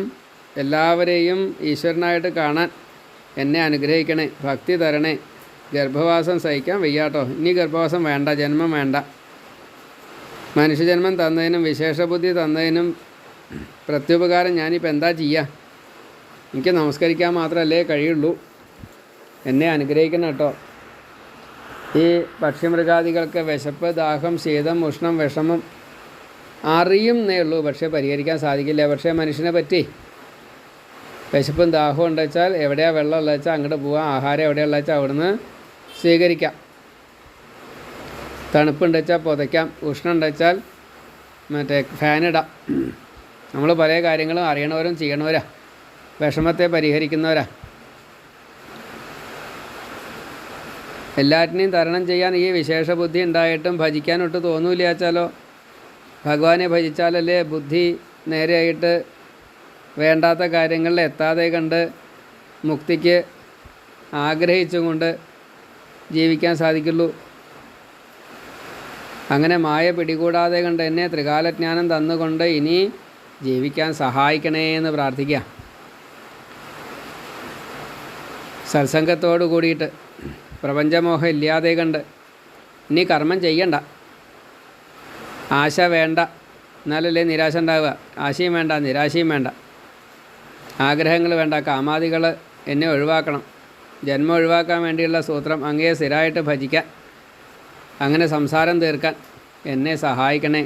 എല്ലാവരെയും ഈശ്വരനായിട്ട് കാണാൻ എന്നെ അനുഗ്രഹിക്കണേ, ഭക്തി തരണേ. ഗർഭവാസം സഹിക്കാൻ വയ്യാട്ടോ, ഇനി ഗർഭവാസം വേണ്ട, ജന്മം വേണ്ട. മനുഷ്യജന്മം തന്നതിനും വിശേഷബുദ്ധി തന്നതിനും പ്രത്യുപകാരം ഞാനിപ്പോൾ എന്താ ചെയ്യുക? എനിക്ക് നമസ്കരിക്കാൻ മാത്രമല്ലേ കഴിയുള്ളൂ. എന്നെ അനുഗ്രഹിക്കണം കേട്ടോ. ഈ പക്ഷിമൃഗാദികൾക്ക് വിശപ്പ്, ദാഹം, ശീതം, ഉഷ്ണം, വിഷമം അറിയുന്നേ ഉള്ളൂ, പക്ഷേ പരിഹരിക്കാൻ സാധിക്കില്ല. പക്ഷേ മനുഷ്യനെ പറ്റി വിശപ്പും ദാഹവും ഉണ്ട് വെച്ചാൽ എവിടെയാണ് വെള്ളം ഉള്ളത് വെച്ചാൽ അങ്ങോട്ട് പോവാം, ആഹാരം എവിടെയുള്ള വെച്ചാൽ അവിടുന്ന് സ്വീകരിക്കാം. തണുപ്പുണ്ട് വെച്ചാൽ പുതയ്ക്കാം, ഉഷ്ണം ഉണ്ട് വെച്ചാൽ ഫാനിടാം. നമ്മൾ പല കാര്യങ്ങളും അറിയണവരും ചെയ്യണവരാ, വിഷമത്തെ പരിഹരിക്കുന്നവരാ. എല്ലാറ്റിനെയും തരണം ചെയ്യാൻ ഈ വിശേഷ ബുദ്ധി ഉണ്ടായിട്ടും ഭജിക്കാനൊട്ട് തോന്നൂല വെച്ചാലോ, ഭഗവാനെ ഭജിച്ചാലല്ലേ ബുദ്ധി നേരെയായിട്ട് വേണ്ടാത്ത കാര്യങ്ങളിൽ എത്താതെ കണ്ട് മുക്തിക്ക് ആഗ്രഹിച്ചുകൊണ്ട് ജീവിക്കാൻ സാധിക്കുള്ളൂ. അങ്ങനെ മായ പിടികൂടാതെ കണ്ട് എന്നെ ത്രികാലജ്ഞാനം തന്നുകൊണ്ട് ഇനി ജീവിക്കാൻ സഹായിക്കണേ എന്ന് പ്രാർത്ഥിക്കുക. സത്സംഗത്തോടു കൂടിയിട്ട് പ്രപഞ്ചമോഹം ഇല്ലാതെ കണ്ട് ഇനി കർമ്മം ചെയ്യണ്ട, ആശ വേണ്ട, എന്നാലല്ലേ നിരാശ ഉണ്ടാവുക. ആശയും വേണ്ട, നിരാശയും വേണ്ട, ആഗ്രഹങ്ങൾ വേണ്ട, കാമാദികൾ എന്നെ ഒഴിവാക്കണം. ജന്മം ഒഴിവാക്കാൻ വേണ്ടിയുള്ള സൂത്രം അങ്ങയെ സ്ഥിരമായിട്ട് ഭജിക്കാൻ, അങ്ങനെ സംസാരം തീർക്കാൻ എന്നെ സഹായിക്കണേ.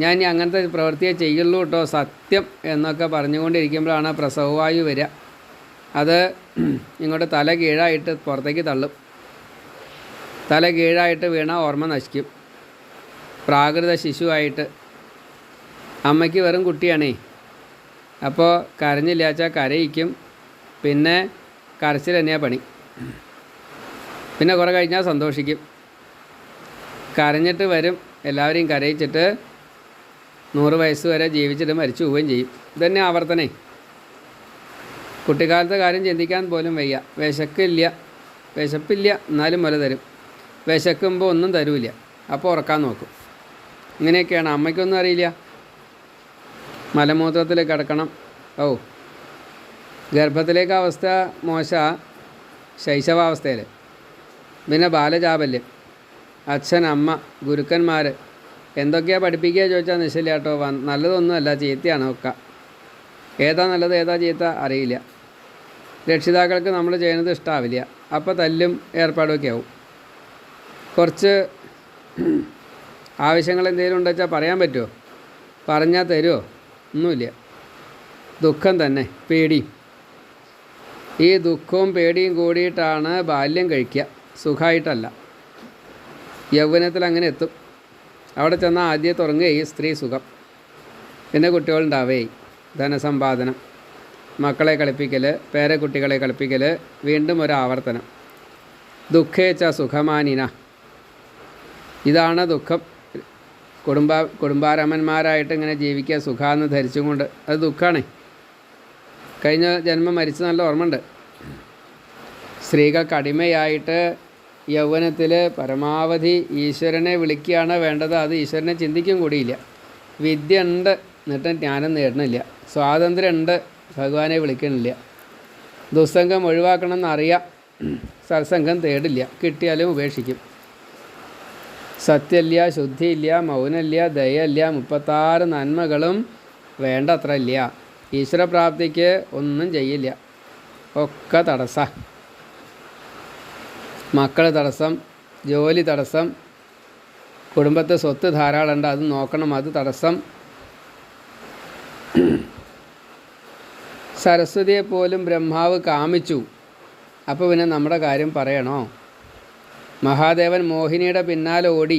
ഞാൻ ഇനി അങ്ങനത്തെ പ്രവൃത്തിയെ ചെയ്യുള്ളൂ കേട്ടോ, സത്യം എന്നൊക്കെ പറഞ്ഞുകൊണ്ടിരിക്കുമ്പോഴാണ് പ്രസവവായു വരിക. അത് ഇങ്ങോട്ട് തല കീഴായിട്ട് പുറത്തേക്ക് തള്ളും. തല കീഴായിട്ട് വീണ ഓർമ്മ നശിക്കും. പ്രാകൃത ശിശുവായിട്ട് അമ്മയ്ക്ക് വെറും കുട്ടിയാണേ. അപ്പോൾ കരഞ്ഞില്ലാച്ചാൽ കരയിക്കും, പിന്നെ കരച്ചിൽ തന്നെയാണ് പണി. പിന്നെ കുറേ കഴിഞ്ഞാൽ സന്തോഷിക്കും. കരഞ്ഞിട്ട് വരും, എല്ലാവരെയും കരയിച്ചിട്ട് 100 വയസ്സ് വരെ ജീവിച്ചിട്ട് മരിച്ചു പോവുകയും ചെയ്യും. ഇതന്നെ ആവർത്തനേ. കുട്ടിക്കാലത്തെ കാര്യം ചിന്തിക്കാൻ പോലും വയ്യ. വിശപ്പില്ല എന്നാലും മുല തരും. വിശക്കുമ്പോൾ ഒന്നും തരൂല്ല, അപ്പോൾ ഉറക്കാൻ നോക്കും. ഇങ്ങനെയൊക്കെയാണ്. അമ്മയ്ക്കൊന്നും അറിയില്ല. മലമൂത്രത്തിൽ കിടക്കണം. ഗർഭത്തിലേക്ക് അവസ്ഥ മോശ, ശൈശവാവസ്ഥയിൽ. പിന്നെ ബാലചാബല്യം. അച്ഛൻ, അമ്മ, ഗുരുക്കന്മാർ എന്തൊക്കെയാണ് പഠിപ്പിക്കുക ചോദിച്ചാൽ നിശ്ചയില്ല കേട്ടോ. നല്ലതൊന്നുമല്ല, ചീത്തയാണ് ഒക്കെ. ഏതാ നല്ലത് ഏതാ ചീത്ത അറിയില്ല. രക്ഷിതാക്കൾക്ക് നമ്മൾ ചെയ്യുന്നത് ഇഷ്ടമാവില്ല. അപ്പോൾ തല്ലും ഏർപ്പാടുമൊക്കെ ആവും. കുറച്ച് ആവശ്യങ്ങൾ എന്തെങ്കിലും ഉണ്ടെച്ചാൽ പറയാൻ പറ്റുമോ? പറഞ്ഞാൽ തരുമോ? ഒന്നുമില്ല. ദുഃഖം തന്നെ, പേടിയും. ഈ ദുഃഖവും പേടിയും കൂടിയിട്ടാണ് ബാല്യം കഴിക്കുക, സുഖമായിട്ടല്ല. യൗവനത്തിൽ അങ്ങനെ എത്തും. അവിടെ ചെന്നാൽ ആദ്യം തുടങ്ങുകയും സ്ത്രീ സുഖം, പിന്നെ കുട്ടികളുണ്ടാവുകയും ധനസമ്പാദനം, മക്കളെ കളിപ്പിക്കൽ, പേരക്കുട്ടികളെ കളിപ്പിക്കൽ, വീണ്ടും ഒരു ആവർത്തനം. ദുഃഖേച്ച സുഖമാനിന. ഇതാണ് ദുഃഖം. കുടുംബാരമന്മാരായിട്ട് ഇങ്ങനെ ജീവിക്കുക സുഖമെന്ന് ധരിച്ചും കൊണ്ട്, അത് ദുഃഖമാണ്. കഴിഞ്ഞ ജന്മം മരിച്ച് നല്ല ഓർമ്മയുണ്ട്. സ്ത്രീകൾക്ക് അടിമയായിട്ട് യൗവനത്തിൽ പരമാവധി ഈശ്വരനെ വിളിക്കുകയാണ് വേണ്ടത്. അത് ഈശ്വരനെ ചിന്തിക്കും കൂടിയില്ല. വിദ്യ ഉണ്ട്, എന്നിട്ട് ജ്ഞാനം നേടണില്ല. സ്വാതന്ത്ര്യം ഉണ്ട്, ഭഗവാനെ വിളിക്കണില്ല. ദുസ്സംഗം ഒഴിവാക്കണമെന്ന് അറിയാം, സത്സംഗം തേടില്ല. കിട്ടിയാലും ഉപേക്ഷിക്കും. സത്യമില്ല, ശുദ്ധിയില്ല, മൗനമില്ല, ദയയില്ല, 36 നന്മകളും വേണ്ടത്ര ഇല്ല. ഈശ്വരപ്രാപ്തിക്ക് ഒന്നും ചെയ്യില്ല, ഒക്കെ തടസ്സം. മക്കൾ തടസ്സം, ജോലി തടസ്സം, കുടുംബത്തെ സ്വത്ത് ധാരാളമുണ്ട്, അത് നോക്കണം, അത് തടസ്സം. സരസ്വതിയെപ്പോലും ബ്രഹ്മാവ് കാമിച്ചു. അപ്പോൾ പിന്നെ നമ്മുടെ കാര്യം പറയണോ? മഹാദേവൻ മോഹിനിയുടെ പിന്നാലെ ഓടി.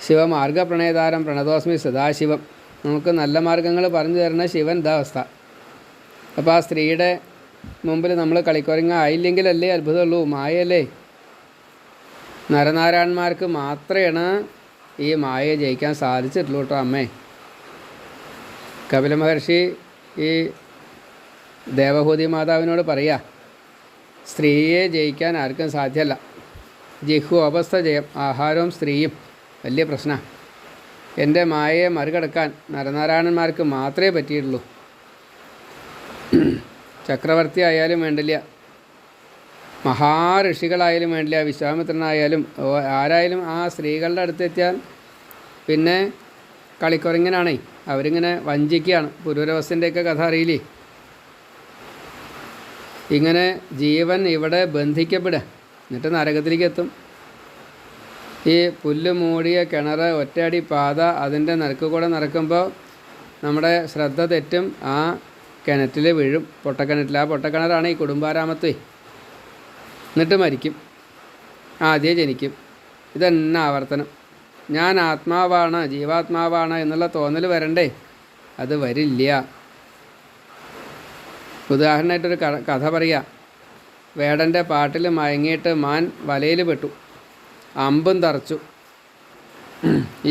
ശിവമാർഗപ്രണേതാരം പ്രണതോസ്മി സദാശിവം. നമുക്ക് നല്ല മാർഗങ്ങൾ പറഞ്ഞു തരുന്ന ശിവൻ ഇതാ അവസ്ഥ. അപ്പോൾ ആ സ്ത്രീയുടെ മുമ്പിൽ നമ്മൾ കളിക്കുരങ്ങ ആയില്ലെങ്കിലല്ലേ അത്ഭുതമുള്ളൂ. മായയല്ലേ. നരനാരായണന്മാർക്ക് മാത്രമാണ് ഈ മായയെ ജയിക്കാൻ സാധിച്ചിട്ടുള്ളൂ കേട്ടോ അമ്മേ. കപില മഹർഷി ഈ ദേവഹൂതി മാതാവിനോട് പറയുക, സ്ത്രീയെ ജയിക്കാൻ ആർക്കും സാധ്യമല്ല. ജിഹു അപസ്ഥ ജയം, ആഹാരവും സ്ത്രീയും വലിയ പ്രശ്നമാണ്. എൻ്റെ മായയെ മറികടക്കാൻ നരനാരായണന്മാർക്ക് മാത്രമേ പറ്റിയിട്ടുള്ളൂ. ചക്രവർത്തി ആയാലും വേണ്ടില്ല, മഹാഋഷികളായാലും വേണ്ടില്ല, വിശ്വാമിത്രനായാലും ആരായാലും ആ സ്ത്രീകളുടെ അടുത്തെത്തിയാൽ പിന്നെ കളിക്കുരങ്ങനാണേ. അവരിങ്ങനെ വഞ്ചിക്കുകയാണ്. പുരൂരവസ്ഥൻ്റെയൊക്കെ കഥ അറിയില്ലേ? ഇങ്ങനെ ജീവൻ ഇവിടെ ബന്ധിക്കപ്പെടുക, എന്നിട്ട് നരകത്തിലേക്ക് എത്തും. ഈ പുല്ല് മൂടിയ കിണർ, ഒറ്റയടി പാത, അതിൻ്റെ നറുക്ക് കൂടെ നടക്കുമ്പോൾ നമ്മുടെ ശ്രദ്ധ തെറ്റും, ആ കിണറ്റിൽ വീഴും. പൊട്ടക്കിണറ്റിൽ. ആ പൊട്ടക്കിണറാണ് ഈ കുടുംബാരാമത്വേ. എന്നിട്ട് മരിക്കും, ആദ്യം ജനിക്കും. ഇതെന്നെ ആവർത്തനം. ഞാൻ ആത്മാവാണ്, ജീവാത്മാവാണ് എന്നുള്ള തോന്നൽ വരണ്ടേ? അത് വരില്ല. ഉദാഹരണമായിട്ടൊരു കഥ പറയാം. വേടൻ്റെ പാട്ടിൽ മയങ്ങിയിട്ട് മാൻ വലയിൽ പെട്ടു, അമ്പും തറച്ചു.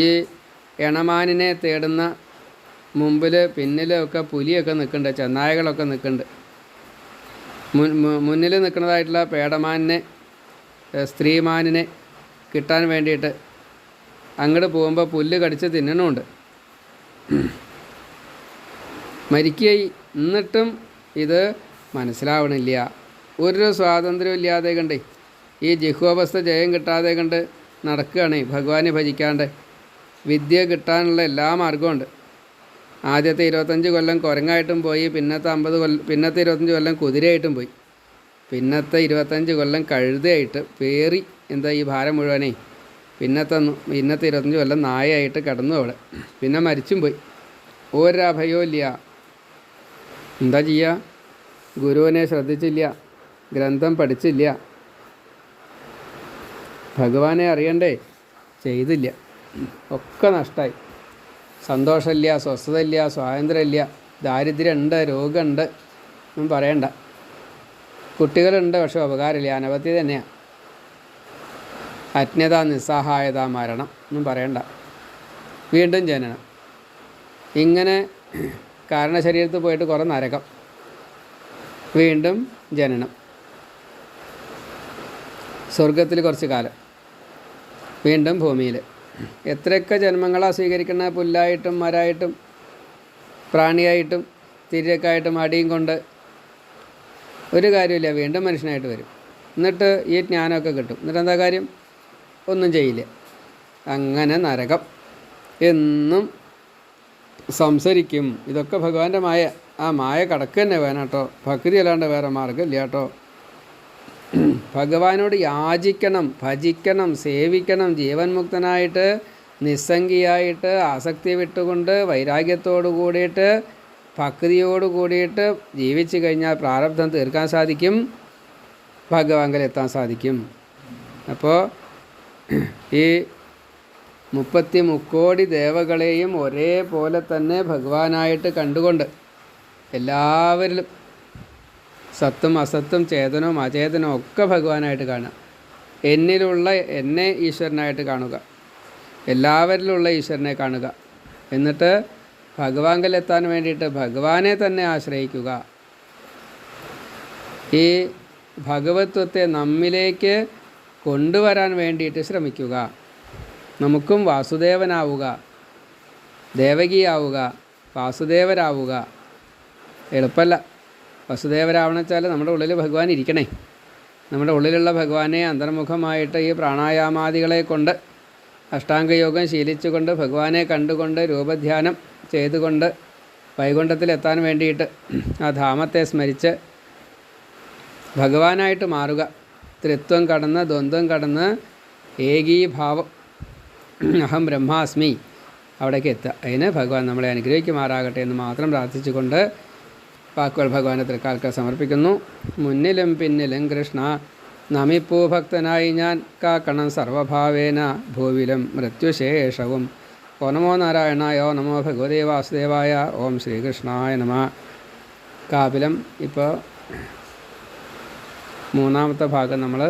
ഈ എണമാനിനെ തേടുന്ന മുമ്പിൽ പിന്നിലൊക്കെ പുലിയൊക്കെ നിൽക്കുന്നുണ്ട്, ചെന്നായകളൊക്കെ നിൽക്കുന്നുണ്ട്. മുന്നിൽ നിൽക്കുന്നതായിട്ടുള്ള പേടമാനിനെ, സ്ത്രീമാനിനെ കിട്ടാൻ വേണ്ടിയിട്ട് അങ്ങോട്ട് പോകുമ്പോൾ പുല്ല് കടിച്ച് തിന്നണമുണ്ട്. മരിക്കുകയായി. എന്നിട്ടും ഇത് മനസ്സിലാവണില്ല. ഒരു സ്വാതന്ത്ര്യം ഇല്ലാതെ കണ്ട് ഈ ജിഹ്വാവസ്ഥ ജയം കിട്ടാതെ കണ്ട് നടക്കുകയാണ് ഭഗവാനെ ഭജിക്കാണ്ട്. വിദ്യ കിട്ടാനുള്ള എല്ലാ മാർഗമുണ്ട്. ആദ്യത്തെ 25 കൊല്ലം കുരങ്ങായിട്ടും പോയി, പിന്നത്തെ 25 കൊല്ലം കുതിരയായിട്ടും പോയി, പിന്നത്തെ 25 കൊല്ലം കഴുതയായിട്ട് പേറി എന്താ ഈ ഭാരം മുഴുവനേ. പിന്നത്തെ 25 കൊല്ലം നായയായിട്ട് കിടന്നു അവിടെ. പിന്നെ മരിച്ചും പോയി. ഒരഭയവും ഇല്ല. എന്താ ചെയ്യുക? ഗുരുവിനെ ശ്രദ്ധിച്ചില്ല, ഗ്രന്ഥം പഠിച്ചില്ല, ഭഗവാനെ അറിയണ്ടേ, ചെയ്തില്ല. ഒക്കെ നഷ്ടമായി. സന്തോഷമില്ല, സ്വസ്ഥതയില്ല, സ്വാതന്ത്ര്യമില്ല, ദാരിദ്ര്യമുണ്ട്, രോഗമുണ്ട്, ഒന്നും പറയണ്ട. കുട്ടികളുണ്ട്, പക്ഷെ ഉപകാരമില്ല, അനവധി തന്നെയാണ്. അജ്ഞത, നിസ്സഹായത, മരണം, ഒന്നും പറയണ്ട. വീണ്ടും ജനനം. ഇങ്ങനെ കാരണശരീരത്തിൽ പോയിട്ട് കുറേ നരകം, വീണ്ടും ജനനം, സ്വർഗത്തിൽ കുറച്ച് കാലം, വീണ്ടും ഭൂമിയിൽ. എത്രയൊക്കെ ജന്മങ്ങളാണ് സ്വീകരിക്കുന്ന, പുല്ലായിട്ടും മരമായിട്ടും പ്രാണിയായിട്ടും തിരിയൊക്കെയായിട്ടും അടിയും കൊണ്ട് ഒരു കാര്യമില്ല, വീണ്ടും മനുഷ്യനായിട്ട് വരും. എന്നിട്ട് ഈ ജ്ഞാനമൊക്കെ കിട്ടും. എന്നിട്ട് എന്താ കാര്യം? ഒന്നും ചെയ്യില്ല. അങ്ങനെ നരകം എന്നും സംസരിക്കും. ഇതൊക്കെ ഭഗവാന്റെ മായ. ആ മായ കടക്ക് തന്നെ വേണം കേട്ടോ. ഭക്തി അല്ലാണ്ട് വേറെ മാർഗ്ഗമില്ല കേട്ടോ. ഭഗവാനോട് യാചിക്കണം, ഭജിക്കണം, സേവിക്കണം. ജീവൻ മുക്തനായിട്ട് നിസ്സംഗിയായിട്ട് ആസക്തി വിട്ടുകൊണ്ട് വൈരാഗ്യത്തോടു കൂടിയിട്ട് ഭക്തിയോട് കൂടിയിട്ട് ജീവിച്ചു കഴിഞ്ഞാൽ പ്രാരബ്ധം തീർക്കാൻ സാധിക്കും, ഭഗവാങ്കലെത്താൻ സാധിക്കും. അപ്പോൾ ഈ 33 കോടി ദേവകളെയും ഒരേപോലെ തന്നെ ഭഗവാനായിട്ട് കണ്ടുകൊണ്ട് എല്ലാവരിലും സത്തും അസത്തും ചേതനവും അചേതനവും ഒക്കെ ഭഗവാനായിട്ട് കാണുക. എന്നിലുള്ള എന്നെ ഈശ്വരനായിട്ട് കാണുക, എല്ലാവരിലുള്ള ഈശ്വരനെ കാണുക. എന്നിട്ട് ഭഗവാങ്കലെത്താൻ വേണ്ടിയിട്ട് ഭഗവാനെ തന്നെ ആശ്രയിക്കുക. ഈ ഭഗവത്വത്തെ നമ്മിലേക്ക് കൊണ്ടുവരാൻ വേണ്ടിയിട്ട് ശ്രമിക്കുക. നമുക്കും വാസുദേവനാവുക, ദേവകിയാവുക, വാസുദേവരാവുക. എളുപ്പമല്ല. വസുദേവരാവണം വെച്ചാൽ നമ്മുടെ ഉള്ളിൽ ഭഗവാൻ ഇരിക്കണേ. നമ്മുടെ ഉള്ളിലുള്ള ഭഗവാനെ അന്തർമുഖമായിട്ട് ഈ പ്രാണായാമാദികളെ കൊണ്ട് അഷ്ടാംഗയോഗം ശീലിച്ചുകൊണ്ട് ഭഗവാനെ കണ്ടുകൊണ്ട് രൂപധ്യാനം ചെയ്തുകൊണ്ട് വൈകുണ്ഠത്തിലെത്താൻ വേണ്ടിയിട്ട് ആ ധാമത്തെ സ്മരിച്ച് ഭഗവാനായിട്ട് മാറുക. ത്രിത്വം കടന്ന് ദ്വന്ദ്വം കടന്ന് ഏകീഭാവം, അഹം ബ്രഹ്മാസ്മി, അവിടേക്ക് എത്തുക. അതിന് ഭഗവാൻ നമ്മളെ അനുഗ്രഹിക്കുമാറാകട്ടെ എന്ന് മാത്രം പ്രാർത്ഥിച്ചുകൊണ്ട് വാക്കുകൾ ഭഗവാനെ തൃക്കാൽക്കൽ സമർപ്പിക്കുന്നു. മുന്നിലും പിന്നിലും കൃഷ്ണ നമിപ്പൂ ഭക്തനായി ഞാൻ, കാക്കണം സർവഭാവേന ഭൂവിലും മൃത്യുശേഷവും. ഓ നമോ നാരായണായ, ഓ നമോ ഭഗവതേ വാസുദേവായ, ഓം ശ്രീകൃഷ്ണായ നമ. കാപിലം ഇപ്പോൾ 3ാമത്തെ ഭാഗം നമ്മൾ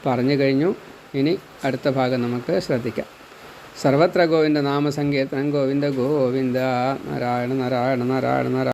പറഞ്ഞു കഴിഞ്ഞു. ഇനി അടുത്ത ഭാഗം നമുക്ക് ശ്രദ്ധിക്കാം. സർവത്ര ഗോവിന്ദ നാമസങ്കീർത്തനം. ഗോവിന്ദ ഗോവിന്ദ. നാരായണ നാരായണ നാരായണ നാരായണ.